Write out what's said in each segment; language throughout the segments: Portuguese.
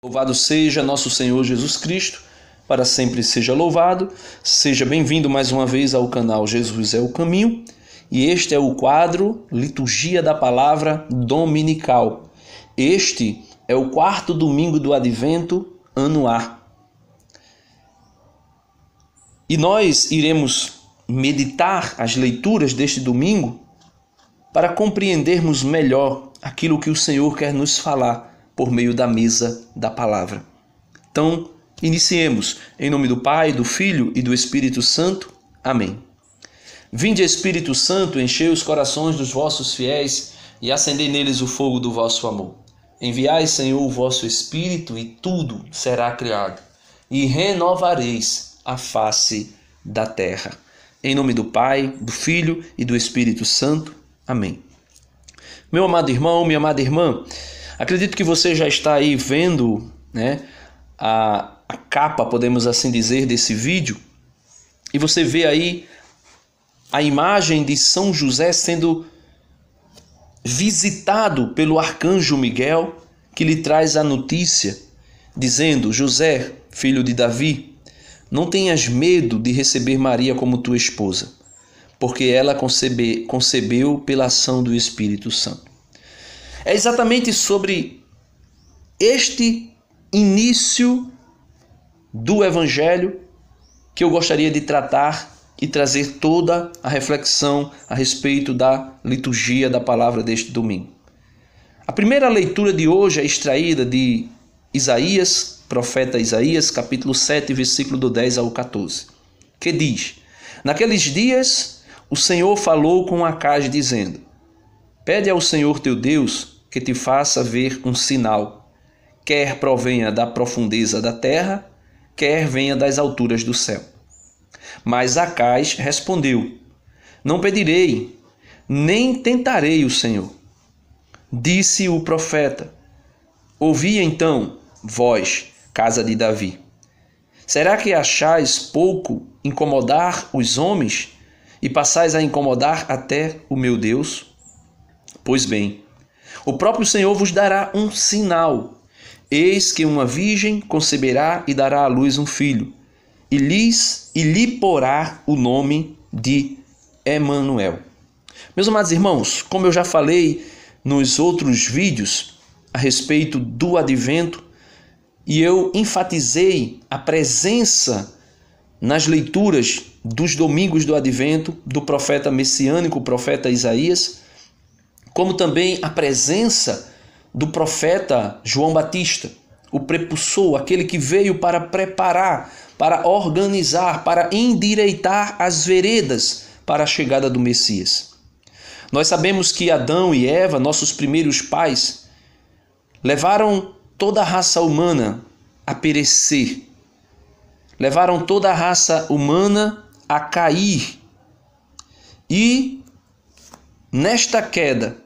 Louvado seja nosso Senhor Jesus Cristo, para sempre seja louvado. Seja bem-vindo mais uma vez ao canal Jesus é o Caminho. E este é o quadro Liturgia da Palavra Dominical. Este é o quarto domingo do Advento, ano A. E nós iremos meditar as leituras deste domingo para compreendermos melhor aquilo que o Senhor quer nos falar por meio da mesa da palavra. Então, iniciemos. Em nome do Pai, do Filho e do Espírito Santo. Amém. Vinde, Espírito Santo, enchei os corações dos vossos fiéis e acendei neles o fogo do vosso amor. Enviai, Senhor, o vosso Espírito e tudo será criado, e renovareis a face da terra. Em nome do Pai, do Filho e do Espírito Santo. Amém. Meu amado irmão, minha amada irmã, acredito que você já está aí vendo, a capa, podemos assim dizer, desse vídeo. E você vê aí a imagem de São José sendo visitado pelo arcanjo Miguel, que lhe traz a notícia, dizendo: José, filho de Davi, não tenhas medo de receber Maria como tua esposa, porque ela concebeu pela ação do Espírito Santo. É exatamente sobre este início do Evangelho que eu gostaria de tratar e trazer toda a reflexão a respeito da liturgia da palavra deste domingo. A primeira leitura de hoje é extraída de Isaías, profeta Isaías, capítulo 7, versículo do 10 ao 14, que diz: Naqueles dias o Senhor falou com Acaz, dizendo: Pede ao Senhor teu Deus que te faça ver um sinal, quer provenha da profundeza da terra, quer venha das alturas do céu. Mas Acaz respondeu: Não pedirei, nem tentarei o Senhor. Disse o profeta: Ouvi então, vós, casa de Davi. Será que achais pouco incomodar os homens e passais a incomodar até o meu Deus? Pois bem, o próprio Senhor vos dará um sinal. Eis que uma virgem conceberá e dará à luz um filho, e lhe porá o nome de Emanuel. Meus amados irmãos, como eu já falei nos outros vídeos a respeito do Advento, e eu enfatizei a presença nas leituras dos domingos do Advento do profeta messiânico, o profeta Isaías, como também a presença do profeta João Batista, o prepulsor, aquele que veio para preparar, para organizar, para endireitar as veredas para a chegada do Messias. Nós sabemos que Adão e Eva, nossos primeiros pais, levaram toda a raça humana a perecer, levaram toda a raça humana a cair. E nesta queda,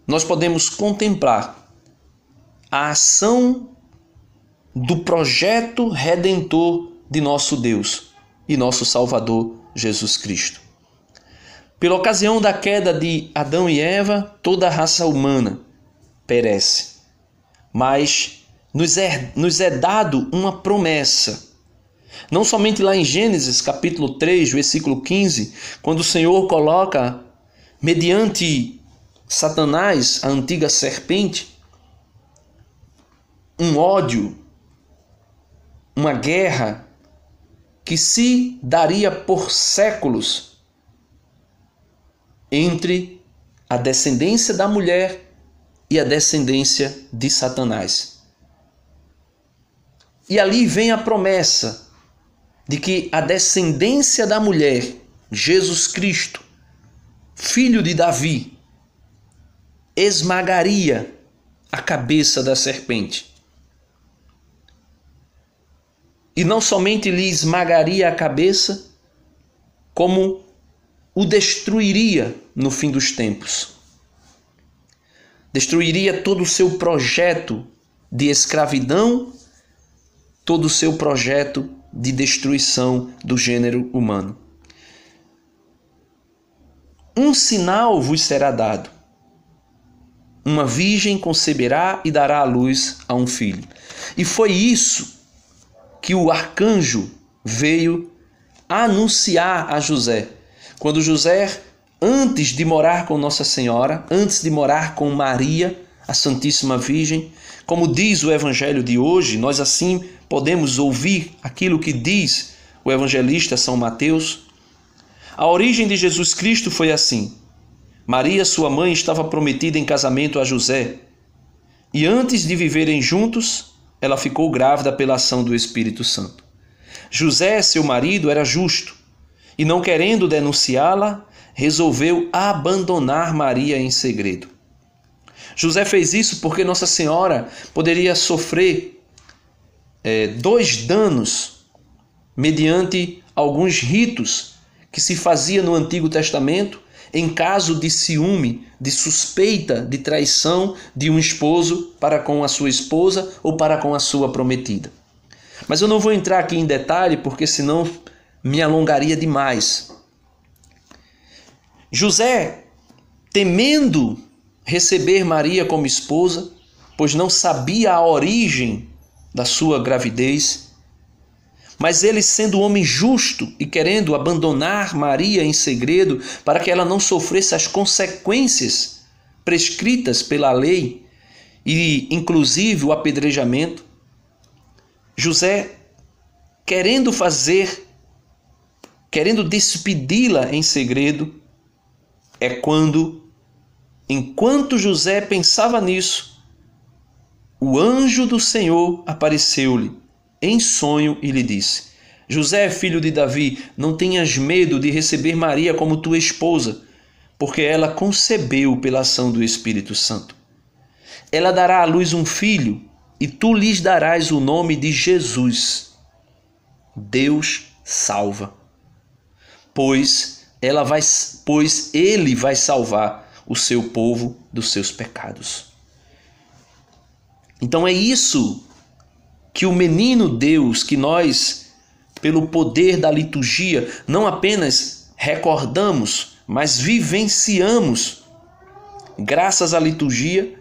nós podemos contemplar a ação do projeto redentor de nosso Deus e nosso Salvador Jesus Cristo. Pela ocasião da queda de Adão e Eva, toda a raça humana perece. Mas nos é dado uma promessa. Não somente lá em Gênesis capítulo 3, versículo 15, quando o Senhor coloca, mediante Satanás, a antiga serpente, um ódio, uma guerra que se daria por séculos entre a descendência da mulher e a descendência de Satanás. E ali vem a promessa de que a descendência da mulher, Jesus Cristo, filho de Davi, esmagaria a cabeça da serpente. E não somente lhe esmagaria a cabeça, como o destruiria no fim dos tempos. Destruiria todo o seu projeto de escravidão, todo o seu projeto de destruição do gênero humano. Um sinal vos será dado. uma virgem conceberá e dará à luz a um filho. E foi isso que o arcanjo veio anunciar a José. Quando José, antes de morar com Nossa Senhora, antes de morar com Maria, a Santíssima Virgem, como diz o Evangelho de hoje, nós assim podemos ouvir aquilo que diz o evangelista São Mateus. A origem de Jesus Cristo foi assim. Maria, sua mãe, estava prometida em casamento a José. E antes de viverem juntos, ela ficou grávida pela ação do Espírito Santo. José, seu marido, era justo e, não querendo denunciá-la, resolveu abandonar Maria em segredo. José fez isso porque Nossa Senhora poderia sofrer 2 danos mediante alguns ritos que se fazia no Antigo Testamento em caso de ciúme, de suspeita de traição de um esposo para com a sua esposa ou para com a sua prometida. Mas eu não vou entrar aqui em detalhe porque senão me alongaria demais. José, temendo receber Maria como esposa, pois não sabia a origem da sua gravidez, mas ele, sendo homem justo e querendo abandonar Maria em segredo para que ela não sofresse as consequências prescritas pela lei e inclusive o apedrejamento, José, querendo despedi-la em segredo, enquanto José pensava nisso, o anjo do Senhor apareceu-lhe em sonho e lhe disse: José, filho de Davi, não tenhas medo de receber Maria como tua esposa, porque ela concebeu pela ação do Espírito Santo. Ela dará à luz um filho, e tu lhes darás o nome de Jesus. Deus salva. Pois ele vai salvar o seu povo dos seus pecados. Então é isso que o menino Deus, que nós, pelo poder da liturgia, não apenas recordamos, mas vivenciamos. Graças à liturgia,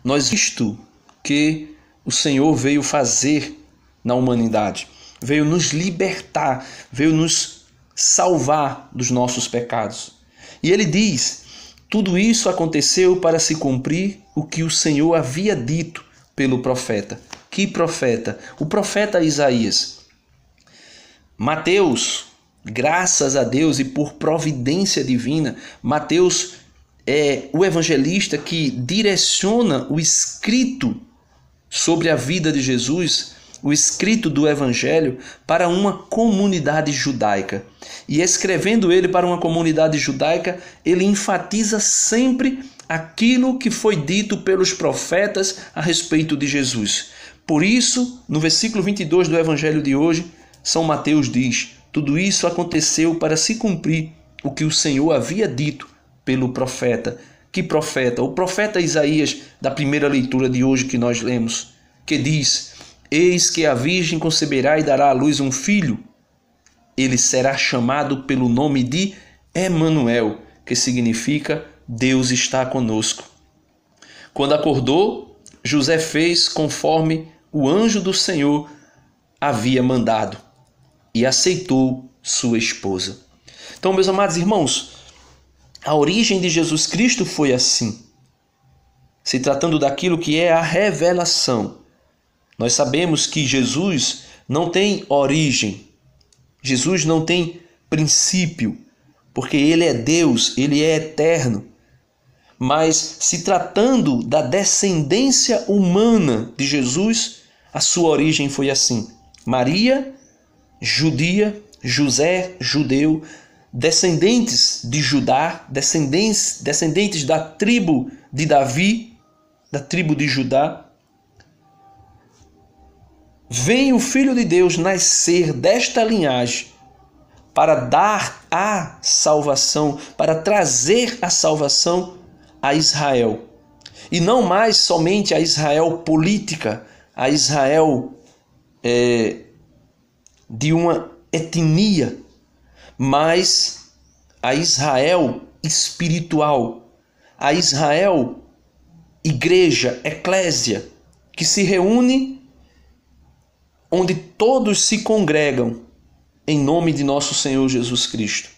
nós visto que o Senhor veio fazer na humanidade, veio nos libertar, veio nos salvar dos nossos pecados. E ele diz: tudo isso aconteceu para se cumprir o que o Senhor havia dito pelo profeta. Que profeta? O profeta Isaías. Mateus, graças a Deus e por providência divina, Mateus é o evangelista que direciona o escrito sobre a vida de Jesus, o escrito do evangelho, para uma comunidade judaica. E escrevendo ele para uma comunidade judaica, ele enfatiza sempre aquilo que foi dito pelos profetas a respeito de Jesus. Por isso, no versículo 22 do evangelho de hoje, São Mateus diz: tudo isso aconteceu para se cumprir o que o Senhor havia dito pelo profeta. Que profeta? O profeta Isaías, da primeira leitura de hoje que nós lemos, que diz: eis que a virgem conceberá e dará à luz um filho. Ele será chamado pelo nome de Emanuel, que significa Deus está conosco. Quando acordou, José fez conforme o anjo do Senhor havia mandado e aceitou sua esposa. Então, meus amados irmãos, a origem de Jesus Cristo foi assim. Se tratando daquilo que é a revelação, nós sabemos que Jesus não tem origem, Jesus não tem princípio, porque ele é Deus, ele é eterno. Mas se tratando da descendência humana de Jesus, a sua origem foi assim. Maria, judia, José, judeu, descendentes de Judá, descendentes da tribo de Davi, da tribo de Judá. Vem o Filho de Deus nascer desta linhagem para dar a salvação, para trazer a salvação a Israel. E não mais somente a Israel política, a Israel de uma etnia, mas a Israel espiritual, a Israel igreja, eclésia, que se reúne, onde todos se congregam em nome de nosso Senhor Jesus Cristo.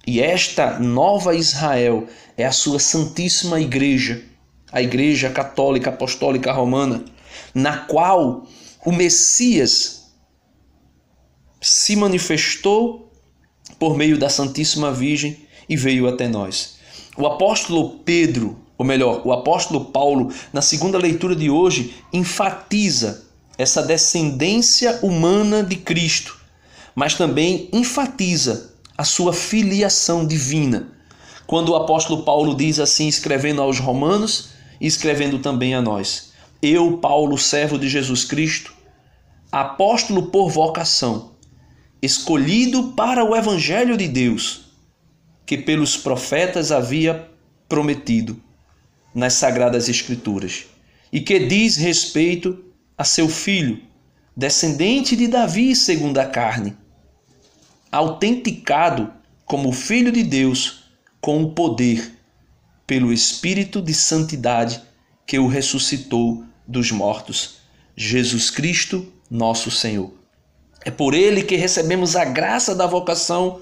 E esta nova Israel é a sua santíssima igreja, a Igreja Católica Apostólica Romana, na qual o Messias se manifestou por meio da Santíssima Virgem e veio até nós. O apóstolo Pedro, ou melhor, o apóstolo Paulo, na segunda leitura de hoje, enfatiza essa descendência humana de Cristo, mas também enfatiza a sua filiação divina. Quando o apóstolo Paulo diz assim, escrevendo aos Romanos e escrevendo também a nós: eu, Paulo, servo de Jesus Cristo, apóstolo por vocação, escolhido para o evangelho de Deus, que pelos profetas havia prometido nas sagradas escrituras, e que diz respeito a seu filho, descendente de Davi segundo a carne, autenticado como filho de Deus com o poder, pelo Espírito de santidade que o ressuscitou dos mortos, Jesus Cristo, nosso Senhor. É por ele que recebemos a graça da vocação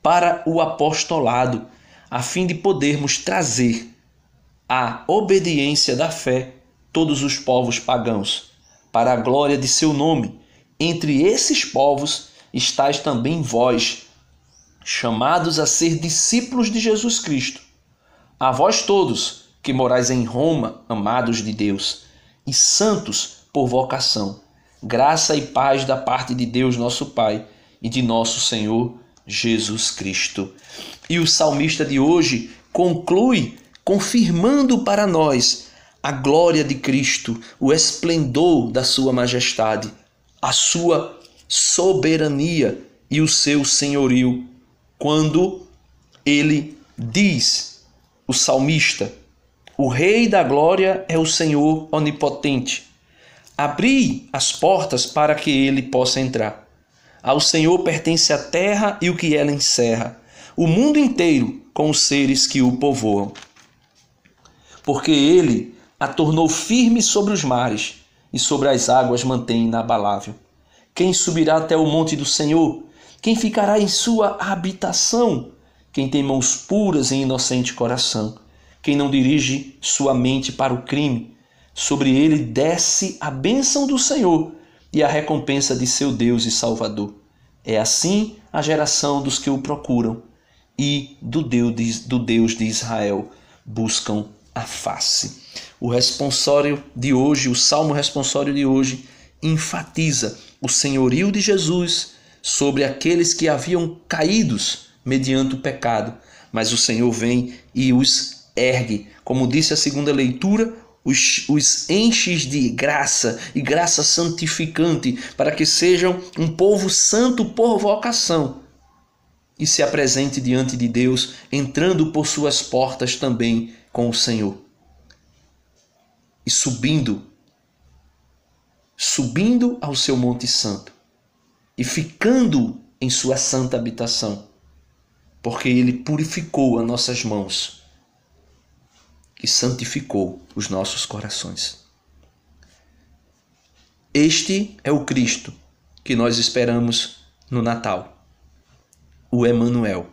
para o apostolado, a fim de podermos trazer à obediência da fé todos os povos pagãos, para a glória de seu nome. Entre esses povos estáis também vós, chamados a ser discípulos de Jesus Cristo. A vós todos que morais em Roma, amados de Deus, e santos por vocação, graça e paz da parte de Deus nosso Pai e de nosso Senhor Jesus Cristo. E o salmista de hoje conclui confirmando para nós a glória de Cristo, o esplendor da sua majestade, a sua soberania e o seu senhorio, quando ele diz, o salmista: o Rei da glória é o Senhor onipotente. Abri as portas para que ele possa entrar. Ao Senhor pertence a terra e o que ela encerra, o mundo inteiro com os seres que o povoam. Porque ele a tornou firme sobre os mares e sobre as águas mantém inabalável. Quem subirá até o monte do Senhor? Quem ficará em sua habitação? Quem tem mãos puras e inocente coração? Quem não dirige sua mente para o crime? Sobre ele desce a bênção do Senhor e a recompensa de seu Deus e Salvador. É assim a geração dos que o procuram e do Deus de Israel buscam a face. O responsório de hoje, o salmo responsório de hoje, enfatiza o senhorio de Jesus sobre aqueles que haviam caídos mediante o pecado, mas o Senhor vem e os ergue. Como disse a segunda leitura, os enches de graça e graça santificante para que sejam um povo santo por vocação e se apresente diante de Deus, entrando por suas portas também com o Senhor e subindo ao seu monte santo e ficando em sua santa habitação, porque ele purificou as nossas mãos e santificou os nossos corações. Este é o Cristo que nós esperamos no Natal, o Emanuel,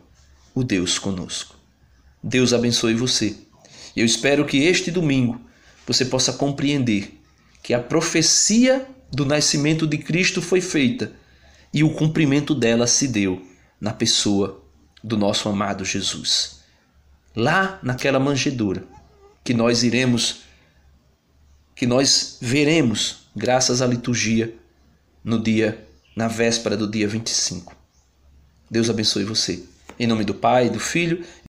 o Deus conosco. Deus abençoe você. Eu espero que este domingo você possa compreender que a profecia do nascimento de Cristo foi feita e o cumprimento dela se deu na pessoa do nosso amado Jesus. Lá naquela manjedoura que nós veremos, graças à liturgia, na véspera do dia 25. Deus abençoe você. Em nome do Pai, do Filho